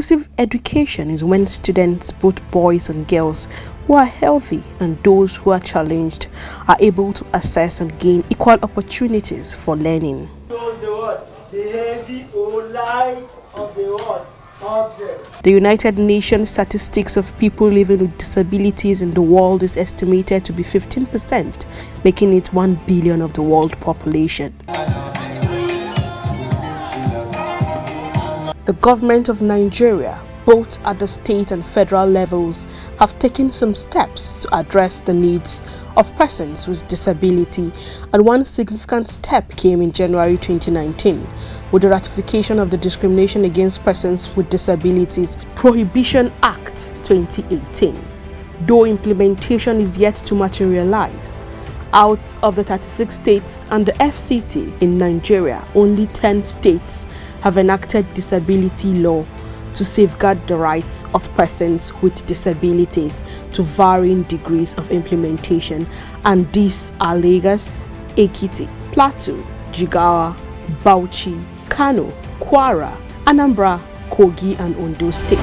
Inclusive education is when students, both boys and girls, who are healthy and those who are challenged, are able to access and gain equal opportunities for learning. The United Nations statistics of people living with disabilities in the world is estimated to be 15%, making it 1 billion of the world population. The government of Nigeria, both at the state and federal levels, have taken some steps to address the needs of persons with disability, and one significant step came in January 2019 with the ratification of the Discrimination Against Persons with Disabilities Prohibition Act 2018. Though implementation is yet to materialize, out of the 36 states and the FCT in Nigeria, only 10 states have enacted disability law to safeguard the rights of persons with disabilities to varying degrees of implementation, and these are Lagos, Ekiti, Plateau, Jigawa, Bauchi, Kano, Kwara, Anambra, Kogi and Ondo states.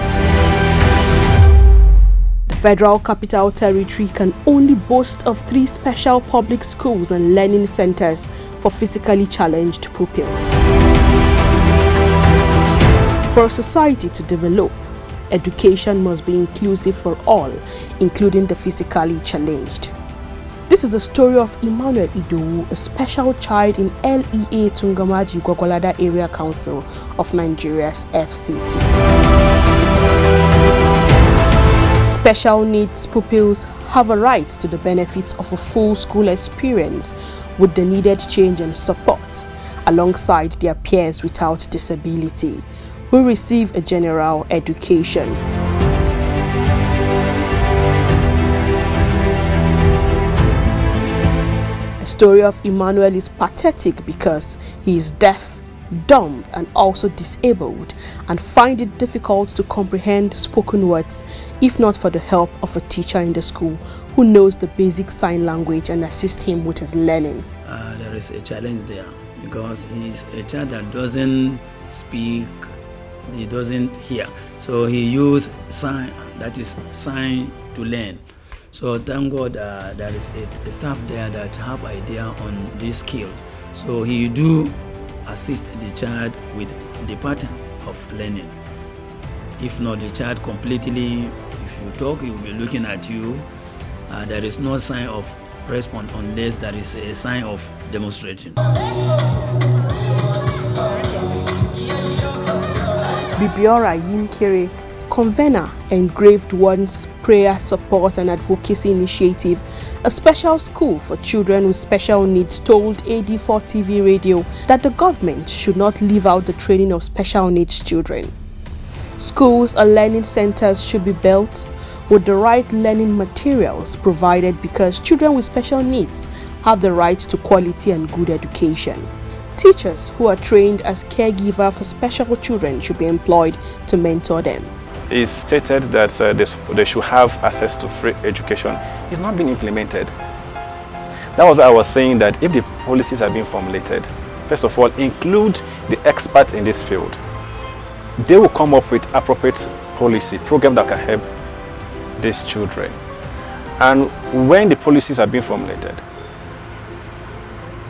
The Federal Capital Territory can only boast of 3 special public schools and learning centers for physically challenged pupils. For a society to develop, education must be inclusive for all, including the physically challenged. This is the story of Emmanuel Idowu, a special child in LEA Tungamaji Gwagwalada Area Council of Nigeria's FCT. Special needs pupils have a right to the benefits of a full school experience with the needed change and support, alongside their peers without disability, who receive a general education. The story of Emmanuel is pathetic because he is deaf, dumb and also disabled, and find it difficult to comprehend spoken words if not for the help of a teacher in the school who knows the basic sign language and assist him with his learning. There is a challenge there because he's a child that doesn't speak, he doesn't hear, so he uses sign, that is sign to learn. So thank God there is a staff there that have idea on these skills, so he do assist the child with the pattern of learning. If not, the child completely, if you talk, he will be looking at you. There is no sign of response unless there is a sign of demonstrating. Bibiora Yinkere, convener, Engraved Ones Prayer Support and Advocacy Initiative, a special school for children with special needs, told AD4 TV Radio that the government should not leave out the training of special needs children. Schools and learning centers should be built with the right learning materials provided because children with special needs have the right to quality and good education. Teachers who are trained as caregiver for special children should be employed to mentor them. It's stated that they should have access to free education. It's not been implemented. That was why I was saying that if the policies are being formulated, first of all, include the experts in this field. They will come up with appropriate policy, program that can help these children. And when the policies are being formulated,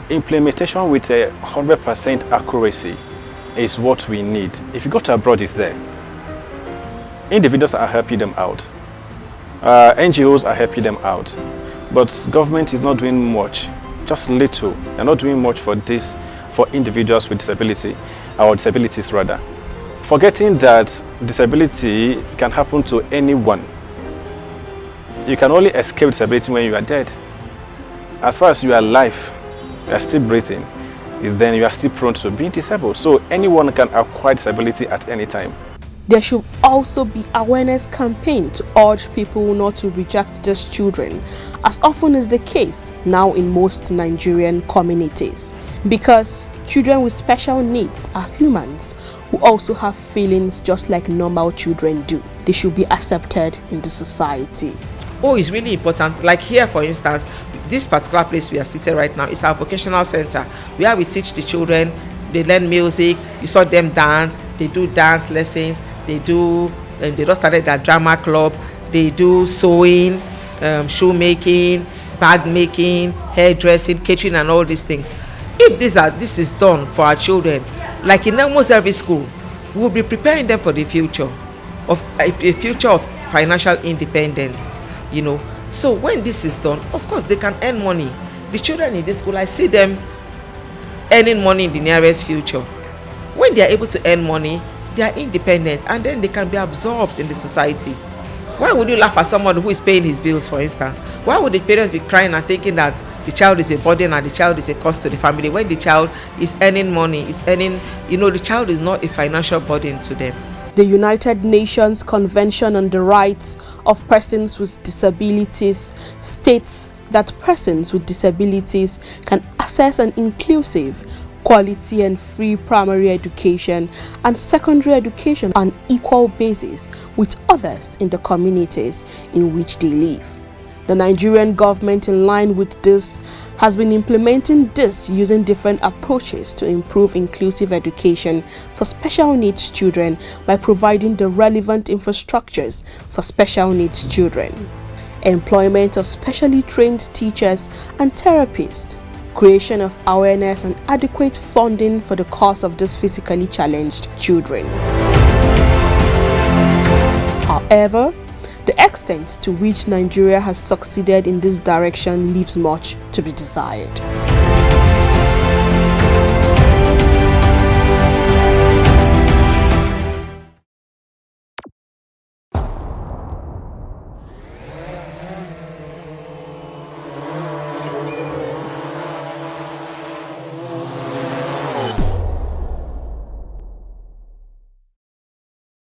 implementation with 100% accuracy is what we need. If you go to abroad, it's there. Individuals are helping them out. NGOs are helping them out. But government is not doing much, just little. They're not doing much for this, for individuals with disability, or disabilities rather. Forgetting that disability can happen to anyone. You can only escape disability when you are dead. As far as you are alive, you are still breathing, then you are still prone to being disabled. So anyone can acquire disability at any time. There should also be awareness campaign to urge people not to reject these children, as often is the case now in most Nigerian communities. Because children with special needs are humans who also have feelings just like normal children do. They should be accepted in the society. Oh, it's really important. Like here, for instance, this particular place we are seated right now is our vocational center, where we teach the children. They learn music, you saw them dance, they do dance lessons, they just started their drama club, they do sewing, shoemaking, bag making, hairdressing, catering, and all these things. If this is done for our children, like in almost every school, we'll be preparing them for the future of a future of financial independence, you know. So when this is done, of course they can earn money. The children in this school, I see them earning money in the nearest future. When they are able to earn money, they are independent, and then they can be absorbed in the society. Why would you laugh at someone who is paying his bills, for instance? Why would the parents be crying and thinking that the child is a burden and the child is a cost to the family, when the child is earning money, the child is not a financial burden to them? The United Nations Convention on the Rights of Persons with Disabilities states that persons with disabilities can access an inclusive, quality and free primary education and secondary education on equal basis with others in the communities in which they live. The Nigerian government, in line with this, has been implementing this using different approaches to improve inclusive education for special needs children by providing the relevant infrastructures for special needs children, employment of specially trained teachers and therapists, creation of awareness and adequate funding for the cause of these physically challenged children. However, the extent to which Nigeria has succeeded in this direction leaves much to be desired.